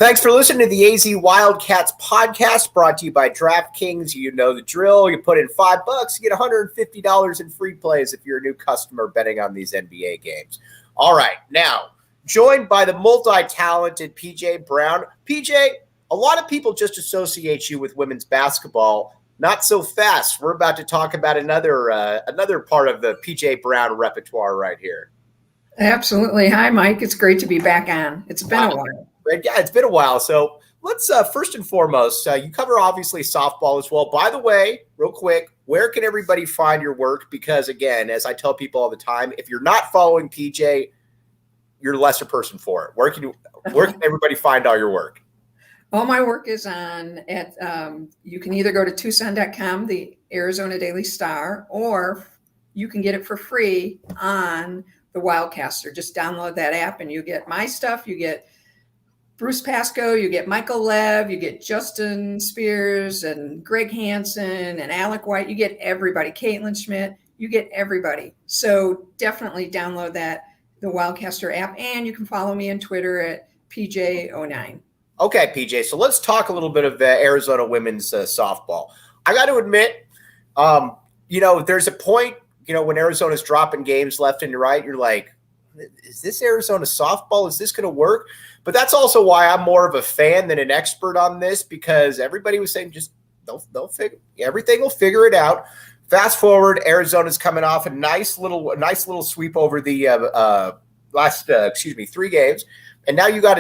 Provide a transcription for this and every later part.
Thanks for listening to the AZ Wildcats podcast brought to you by DraftKings. You know the drill. You put in $5, you get $150 in free plays if you're a new customer betting on these NBA games. All right, now, joined by the multi-talented PJ Brown. PJ, a lot of people just associate you with women's basketball. Not so fast. We're about to talk about another part of the PJ Brown repertoire right here. Absolutely. Hi, Mike. It's great to be back on. It's been a while. Yeah, it's been a while. So let's first and foremost, you cover obviously softball as well. By the way, real quick, where can everybody find your work? Because again, as I tell people all the time, if you're not following PJ, you're a lesser person for it. Where can everybody find all your work? All my work is on you can either go to Tucson.com, the Arizona Daily Star, or you can get it for free on the Wildcaster. Just download that app and you get my stuff. You get Bruce Pascoe, you get Michael Lev, you get Justin Spears and Greg Hansen and Alec White. You get everybody, Caitlin Schmidt, you get everybody. So definitely download the Wildcaster app, and you can follow me on Twitter at PJ09. Okay, PJ. So let's talk a little bit of Arizona women's softball. I got to admit, there's a point, when Arizona's dropping games left and right, you're like, is this Arizona softball? Is this going to work? But that's also why I'm more of a fan than an expert on this, because everybody was saying just they'll figure everything will figure it out. Fast forward, Arizona's coming off a nice little sweep over the last 3 games, and now you got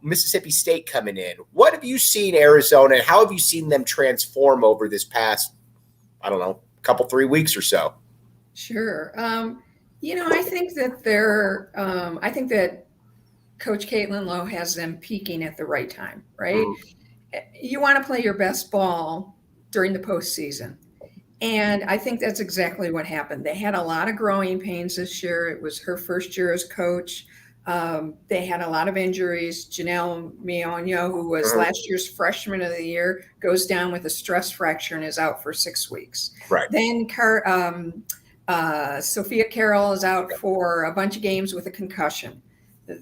Mississippi State coming in. What have you seen Arizona, and how have you seen them transform over this past, couple 3 weeks or so? Sure. I think that I think that Coach Caitlin Lowe has them peaking at the right time, right? Mm-hmm. You want to play your best ball during the postseason. And I think that's exactly what happened. They had a lot of growing pains this year. It was her first year as coach. They had a lot of injuries. Janelle Mionyo, who was last year's freshman of the year, goes down with a stress fracture and is out for 6 weeks. Right. Then Sophia Carroll is out for a bunch of games with a concussion.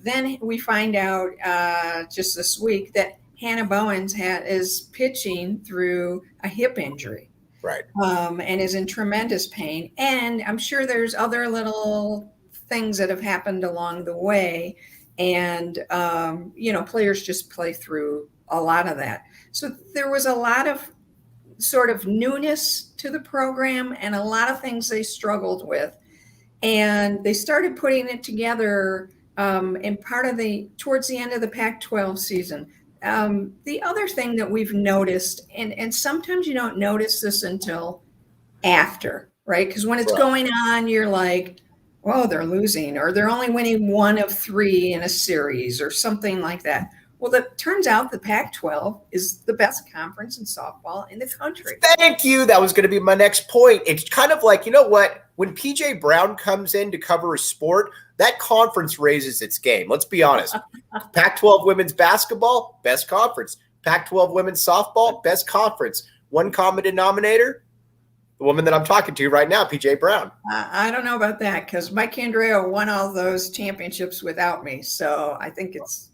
Then we find out just this week that Hannah Bowens is pitching through a hip injury. Right. And is in tremendous pain. And I'm sure there's other little things that have happened along the way. And, players just play through a lot of that. So there was a lot of sort of newness to the program and a lot of things they struggled with. And they started putting it together towards the end of the Pac-12 season. The other thing that we've noticed, and sometimes you don't notice this until after, right? Because when it's going on, you're like, whoa, they're losing, or they're only winning 1 of 3 in a series or something like that. Well, it turns out the Pac-12 is the best conference in softball in the country. Thank you. That was going to be my next point. It's kind of like, when PJ Brown comes in to cover a sport, that conference raises its game. Let's be honest. Pac-12 women's basketball, best conference. Pac-12 women's softball, best conference. One common denominator, the woman that I'm talking to right now, PJ Brown. I don't know about that, because Mike Candreo won all those championships without me. So I think it's,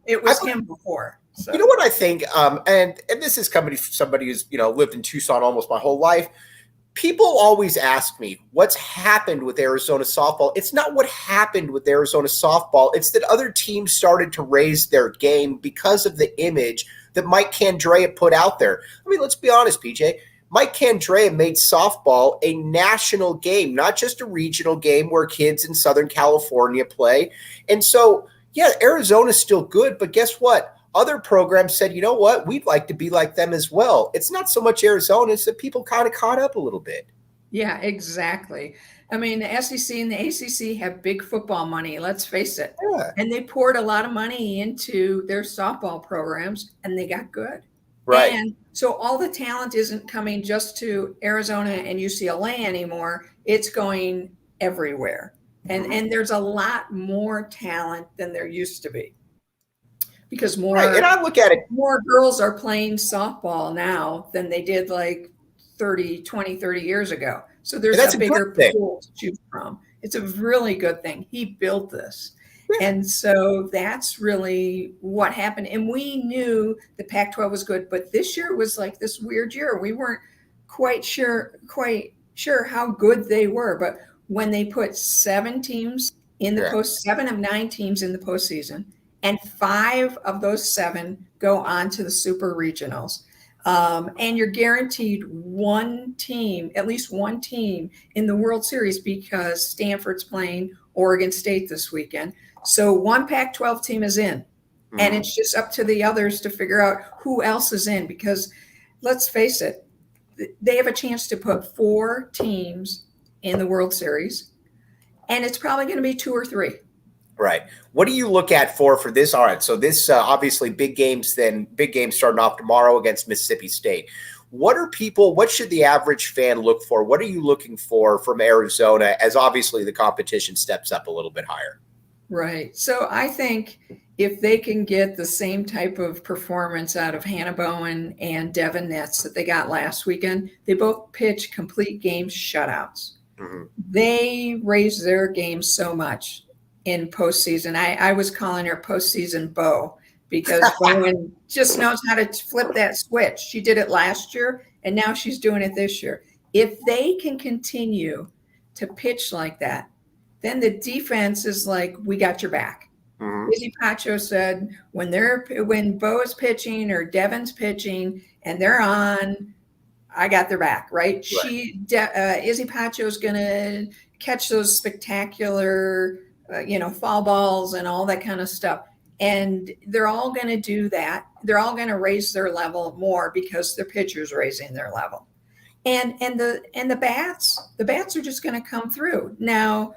it was him before. So. You know what I think? And this is coming from somebody who's, lived in Tucson almost my whole life. People always ask me, what's happened with Arizona softball? It's not what happened with Arizona softball. It's that other teams started to raise their game because of the image that Mike Candrea put out there. Let's be honest, PJ. Mike Candrea made softball a national game, not just a regional game where kids in Southern California play. And so, yeah, Arizona's still good, but guess what? Other programs said, you know what, we'd like to be like them as well. It's not so much Arizona, it's that people kind of caught up a little bit. Yeah, exactly. The SEC and the ACC have big football money, let's face it. Yeah. And they poured a lot of money into their softball programs, and they got good. Right. And so all the talent isn't coming just to Arizona and UCLA anymore. It's going everywhere. And there's a lot more talent than there used to be. Because and I look at it, more girls are playing softball now than they did like 30 years ago. So there's a bigger pool to choose from. It's a really good thing. He built this. And so that's really what happened. And we knew the Pac-12 was good, but this year was like this weird year. We weren't quite sure how good they were. But when they put 7 teams in the Yeah. 7 of 9 teams in the postseason, and 5 of those 7 go on to the Super Regionals. And you're guaranteed one team, at least one team in the World Series, because Stanford's playing Oregon State this weekend. So one Pac-12 team is in, and it's just up to the others to figure out who else is in, because let's face it, they have a chance to put 4 teams in the World Series, and it's probably going to be 2 or 3. Right. What do you look at for this? All right. So this obviously big games starting off tomorrow against Mississippi State. What should the average fan look for? What are you looking for from Arizona as obviously the competition steps up a little bit higher? Right. So I think if they can get the same type of performance out of Hannah Bowen and Devin Netz that they got last weekend, they both pitch complete game shutouts. Mm-hmm. They raise their game so much in postseason. I was calling her postseason Bo, because Bowen just knows how to flip that switch. She did it last year, and now she's doing it this year. If they can continue to pitch like that, then the defense is like, we got your back. Mm-hmm. Izzy Pacho said when Bo is pitching or Devin's pitching and they're on, I got their back, right? Izzy Pacho is going to catch those spectacular foul balls and all that kind of stuff. And they're all going to do that. They're all going to raise their level more because their pitcher's raising their level. And the bats are just going to come through. Now,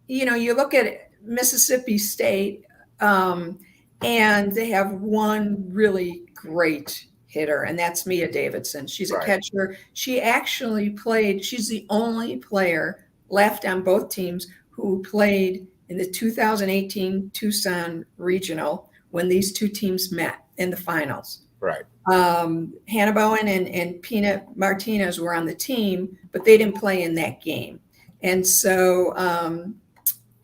you look at Mississippi State, and they have one really great hitter, and that's Mia Davidson. She's a catcher. She actually played. She's the only player left on both teams who played in the 2018 Tucson Regional when these two teams met in the finals. Right. Hannah Bowen and Peanut Martinez were on the team, but they didn't play in that game. And so,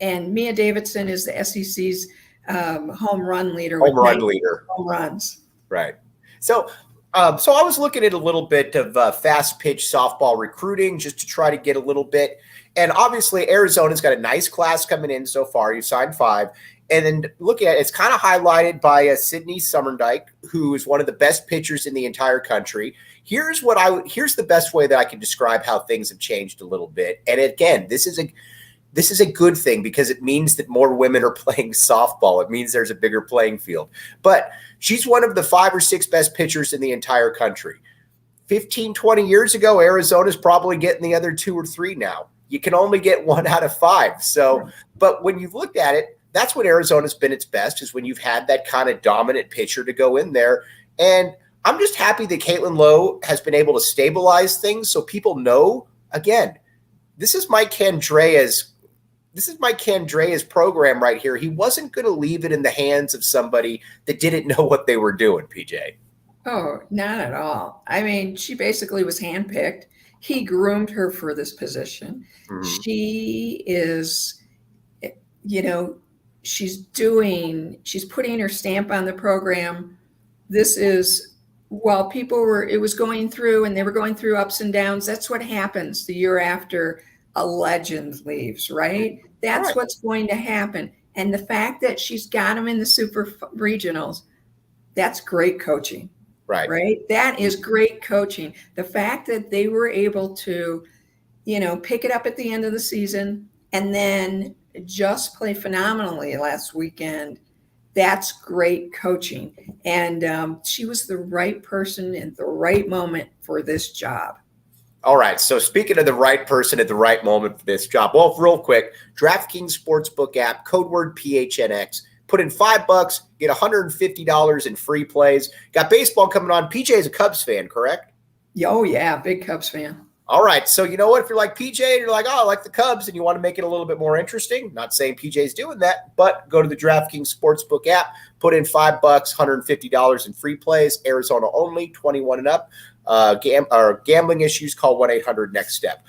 and Mia Davidson is the SEC's home run leader. Home runs. Right. So I was looking at a little bit of fast pitch softball recruiting just to try to get a little bit. And obviously, Arizona's got a nice class coming in so far. You signed 5. And then looking at it, it's kind of highlighted by Sydney Summerdike, who is one of the best pitchers in the entire country. Here's the best way that I can describe how things have changed a little bit. And again, this is a good thing because it means that more women are playing softball. It means there's a bigger playing field. But she's one of the 5 or 6 best pitchers in the entire country. 15, 20 years ago, Arizona's probably getting the other 2 or 3 now. You can only get 1 out of 5. So, but when you've looked at it, that's when Arizona's been its best, is when you've had that kind of dominant pitcher to go in there. And I'm just happy that Caitlin Lowe has been able to stabilize things so people know, again, this is Mike Candrea's program right here. He wasn't going to leave it in the hands of somebody that didn't know what they were doing, PJ. Oh, not at all. I mean, she basically was handpicked. He groomed her for this position. Mm-hmm. She is, she's putting her stamp on the program. This is, while it was going through and they were going through ups and downs, that's what happens the year after a legend leaves, right? That's what's going to happen. And the fact that she's got them in the Super Regionals, that's great coaching. Right. That is great coaching. The fact that they were able to, pick it up at the end of the season and then just play phenomenally last weekend, that's great coaching. And she was the right person in the right moment for this job. All right. So speaking of the right person at the right moment for this job, well, real quick, DraftKings Sportsbook app, code word PHNX. Put in $5, get $150 in free plays. Got baseball coming on. PJ is a Cubs fan, correct? Oh, yeah, big Cubs fan. All right. So you know what? If you're like PJ and you're like, oh, I like the Cubs, and you want to make it a little bit more interesting, not saying PJ's doing that, but go to the DraftKings Sportsbook app, put in $5, $150 in free plays. Arizona only, 21 and up. Gambling issues, call 1-800-NEXT-STEP.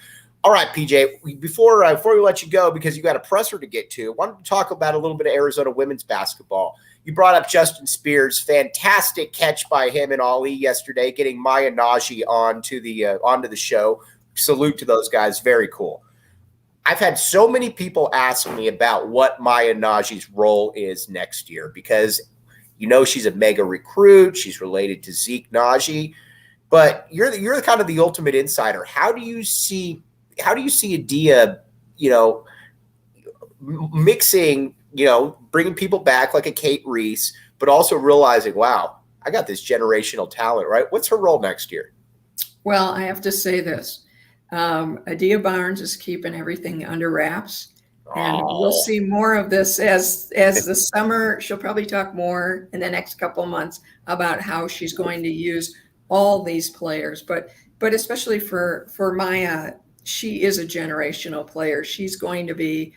All right, PJ, before we let you go, because you got a presser to get to, I wanted to talk about a little bit of Arizona women's basketball. You brought up Justin Spears, fantastic catch by him and Ollie yesterday, getting Maya Nagy onto the show. Salute to those guys, very cool. I've had so many people ask me about what Maya Nagi's role is next year because she's a mega recruit, she's related to Zeke Nagy, but you're kind of the ultimate insider. How do you see Adia, mixing, bringing people back like a Kate Reese, but also realizing, wow, I got this generational talent, right? What's her role next year? Well, I have to say this. Adia Barnes is keeping everything under wraps. And we'll see more of this as the summer. She'll probably talk more in the next couple of months about how she's going to use all these players. But especially for Maya, she is a generational player. She's going to be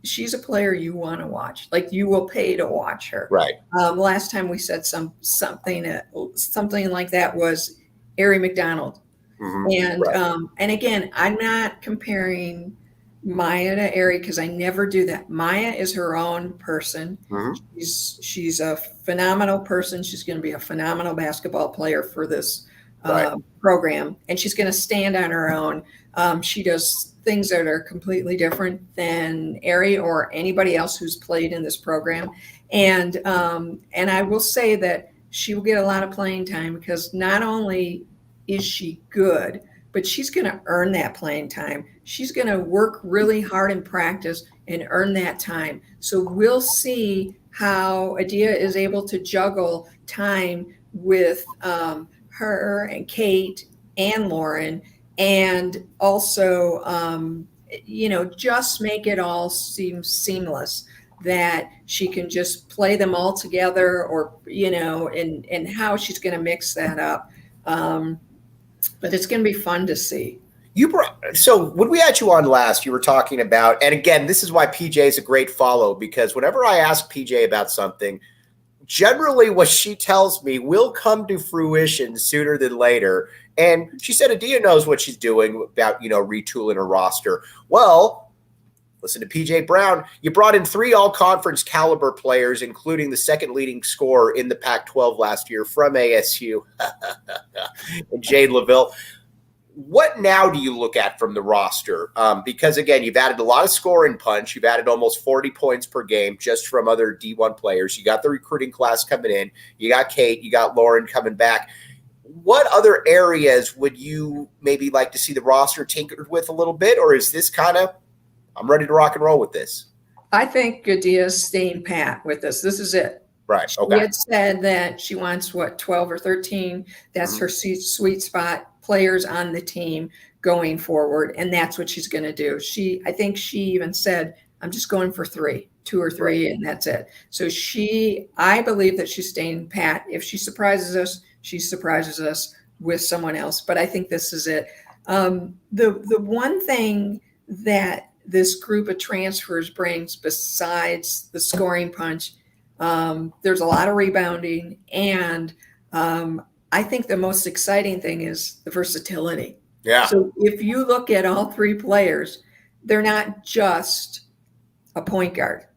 she's a player you want to watch. Like, you will pay to watch her. Right. Last time we said something like that was Ari McDonald. Mm-hmm. And right. And again, I'm not comparing Maya to Ari because I never do that. Maya is her own person. Mm-hmm. She's a phenomenal person. She's going to be a phenomenal basketball player for this program, and she's going to stand on her own. She does things that are completely different than Ari or anybody else who's played in this program. And I will say that she will get a lot of playing time because not only is she good, but she's going to earn that playing time. She's going to work really hard in practice and earn that time. So we'll see how Adia is able to juggle time with her and Kate and Lauren, and also, just make it all seem seamless, that she can just play them all together, or, and how she's going to mix that up. But it's going to be fun to see. So when we had you on last, you were talking about, and again, this is why PJ is a great follow, because whenever I ask PJ about something, generally what she tells me will come to fruition sooner than later. And she said Adia knows what she's doing about, retooling her roster. Well, listen to PJ Brown. You brought in 3 all-conference caliber players, including the second leading scorer in the Pac-12 last year from ASU, and Jade LaVille. What now do you look at from the roster? Because, again, you've added a lot of scoring punch. You've added almost 40 points per game just from other D1 players. You got the recruiting class coming in. You got Kate. You got Lauren coming back. What other areas would you maybe like to see the roster tinkered with a little bit? Or is this kind of, I'm ready to rock and roll with this? I think Adia's staying pat with this. This is it. Right. Okay. She had said that she wants 12 or 13. That's her sweet spot players on the team going forward, and that's what she's going to do. I think she even said, "I'm just going for 2 or 3, and that's it." So I believe that she's staying pat. If she surprises us, she surprises us with someone else. But I think this is it. The one thing that this group of transfers brings, besides the scoring punch, there's a lot of rebounding, and I think the most exciting thing is the versatility. Yeah. So if you look at all 3 players, they're not just a point guard.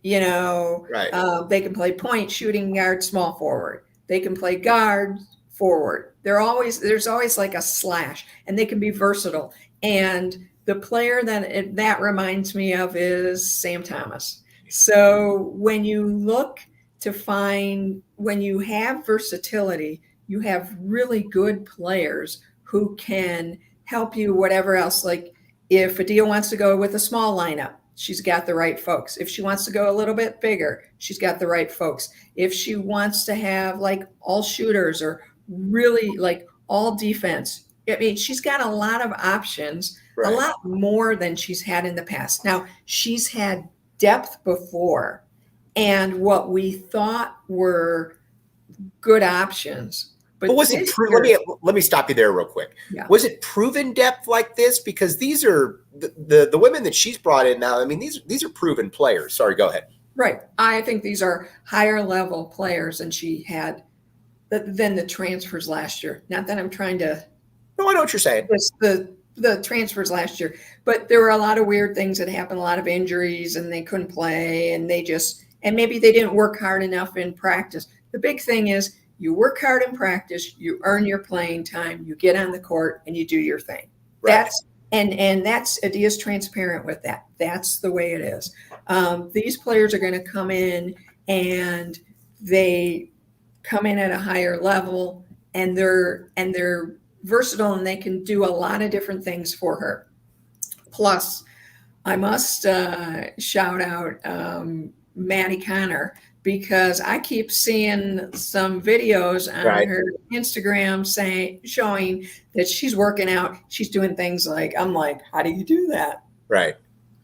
Right. They can play point, shooting guard, small forward. They can play guard, forward. There's always like a slash, and they can be versatile. And the player that reminds me of is Sam Thomas. So when you look to find, when you have versatility, you have really good players who can help you whatever else. Like if Adia wants to go with a small lineup, she's got the right folks. If she wants to go a little bit bigger, she's got the right folks. If she wants to have like all shooters or really like all defense, I mean, she's got a lot of options, right. A lot more than she's had in the past. Now, she's had depth before, and what we thought were good options. But was it let me stop you there real quick. Yeah. Was it proven depth like this? Because these are the women that she's brought in now. I mean, these are proven players. Sorry, go ahead. Right. I think these are higher level players than she had than the transfers last year. Not that I'm trying to. No, I know what you're saying. It's the transfers last year, but there were a lot of weird things that happened, a lot of injuries, and they couldn't play, and maybe they didn't work hard enough in practice. The big thing is you work hard in practice, you earn your playing time, you get on the court, and you do your thing. Right. That's Adia's transparent with that. That's the way it is. These players are going to come in, and they come in at a higher level, and they're versatile, and they can do a lot of different things for her. Plus, I must shout out Maddie Connor, because I keep seeing some videos on her Instagram showing that she's working out. She's doing things like, I'm like, how do you do that? Right.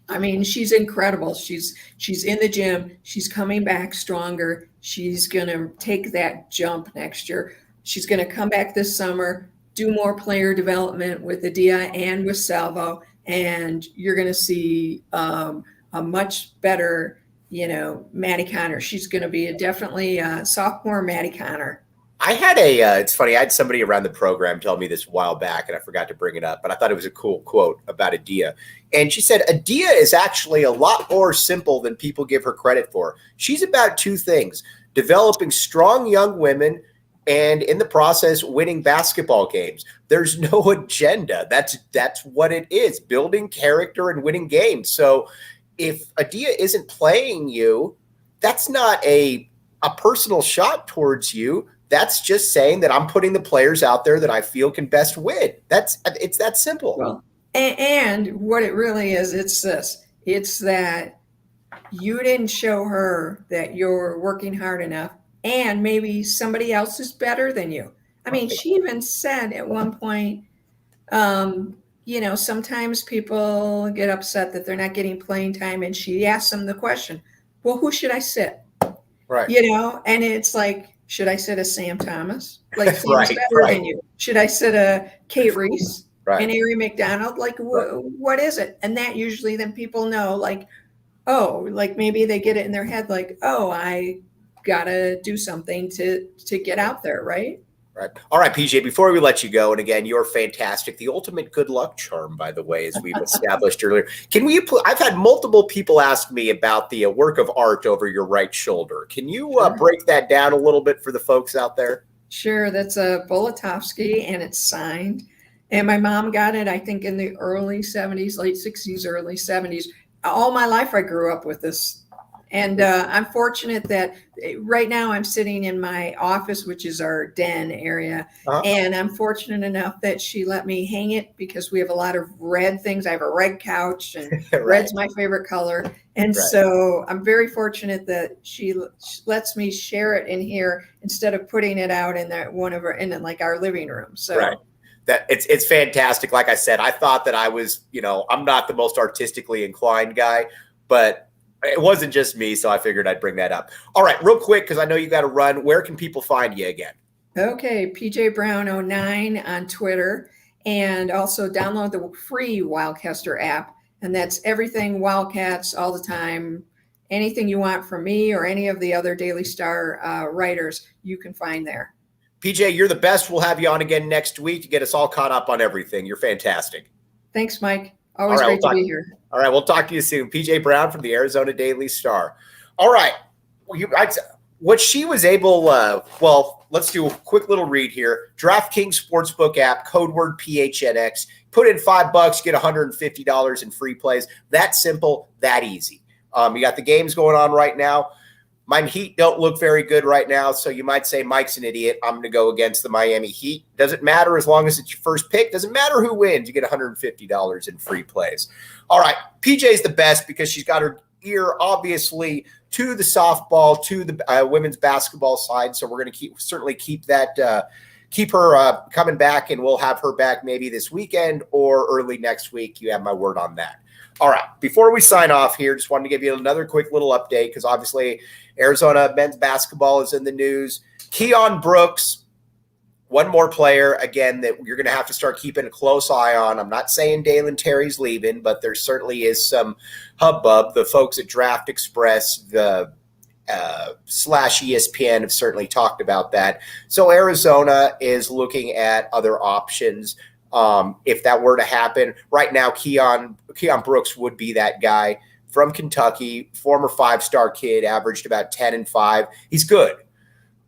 I mean, she's incredible. She's in the gym. She's coming back stronger. She's going to take that jump next year. She's going to come back this summer, do more player development with Adia and with Salvo, and you're going to see a much better, Maddie Connor. She's going to be definitely a sophomore Maddie Connor. I had it's funny, I had somebody around the program tell me this a while back, and I forgot to bring it up, but I thought it was a cool quote about Adia. And she said, Adia is actually a lot more simple than people give her credit for. She's about two things: developing strong young women, and in the process, winning basketball games. There's no agenda. That's what it is, building character and winning games. So if Adia isn't playing you, that's not a personal shot towards you. That's just saying that I'm putting the players out there that I feel can best win. It's that simple. Well, and what it really is, it's this. It's that you didn't show her that you're working hard enough, and maybe somebody else is better than you. I mean, she even said at one point, sometimes people get upset that they're not getting playing time, and she asked them the question, well, who should I sit? Right. And it's like, should I sit a Sam Thomas? Like, Sam's better than you. Should I sit a Kate Reese and Ari McDonald? Like, what is it? And that usually then people know, like, oh, like maybe they get it in their head, like, oh, I gotta do something to get out there, right? Right. All right, PJ, before we let you go, and again, you're fantastic. The ultimate good luck charm, by the way, as we've established earlier. I've had multiple people ask me about the work of art over your right shoulder. Can you break that down a little bit for the folks out there? Sure. That's a Bolatovsky, and it's signed. And my mom got it, I think, in the early 70s, late 60s, early 70s. All my life, I grew up with this. And I'm fortunate that right now I'm sitting in my office, which is our den area. And I'm fortunate enough that she let me hang it, because we have a lot of red things. I have a red couch, and red's my favorite color. And so I'm very fortunate that she lets me share it in here instead of putting it out in our living room. So that it's fantastic. Like I said, I thought that I was, I'm not the most artistically inclined guy, but it wasn't just me, so I figured I'd bring that up. All right, real quick, because I know you got to run. Where can people find you again? Okay, PJ Brown 09 on Twitter, and also download the free Wildcaster app, and that's everything Wildcats all the time. Anything you want from me or any of the other Daily Star writers, you can find there. PJ, you're the best. We'll have you on again next week to get us all caught up on everything. You're fantastic. Thanks, Mike. Always great to be here. All right, we'll talk to you soon. PJ Brown from the Arizona Daily Star. All right. What she was able, let's do a quick little read here. DraftKings Sportsbook app, code word PHNX. Put in $5, get $150 in free plays. That simple, that easy. You got the games going on right now. My Heat don't look very good right now, so you might say Mike's an idiot. I'm going to go against the Miami Heat. Doesn't matter as long as it's your first pick. Doesn't matter who wins. You get $150 in free plays. All right, PJ's the best because she's got her ear, obviously, to the softball, to the women's basketball side, so we're going to certainly keep her coming back, and we'll have her back maybe this weekend or early next week. You have my word on that. All right, before we sign off here, just wanted to give you another quick little update because obviously Arizona men's basketball is in the news. Keon Brooks, one more player, again, that you're going to have to start keeping a close eye on. I'm not saying Dalen Terry's leaving, but there certainly is some hubbub. The folks at Draft Express, the /ESPN have certainly talked about that. So Arizona is looking at other options. if that were to happen. Right now, Keon Brooks would be that guy from Kentucky, former 5-star kid, averaged about 10-5. He's good.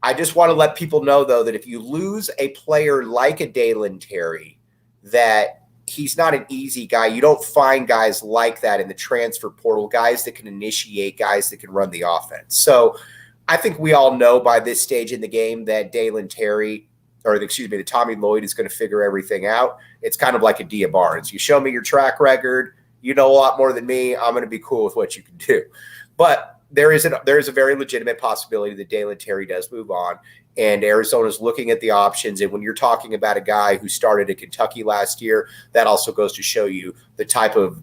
I just want to let people know, though, that if you lose a player like a Dalen Terry, that he's not an easy guy. You don't find guys like that in the transfer portal, guys that can initiate, guys that can run the offense. So I think we all know by this stage in the game that Dalen Terry, that Tommy Lloyd is going to figure everything out. It's kind of like a Dia Barnes. You show me your track record, you know a lot more than me, I'm going to be cool with what you can do. But there is a very legitimate possibility that Dalen Terry does move on, and Arizona's looking at the options. And when you're talking about a guy who started at Kentucky last year, that also goes to show you the type of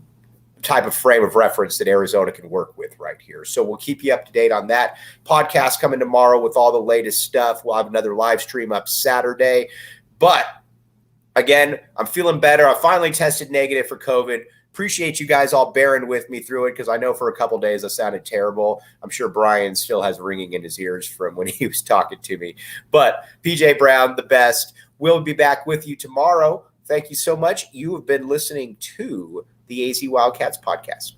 frame of reference that Arizona can work with right here. So we'll keep you up to date on that. Podcast coming tomorrow with all the latest stuff. We'll have another live stream up Saturday. But again, I'm feeling better. I finally tested negative for COVID. Appreciate you guys all bearing with me through it, because I know for a couple of days I sounded terrible. I'm sure Brian still has ringing in his ears from when he was talking to me. But PJ Brown, the best. We'll be back with you tomorrow. Thank you so much. You have been listening to the AZ Wildcats podcast.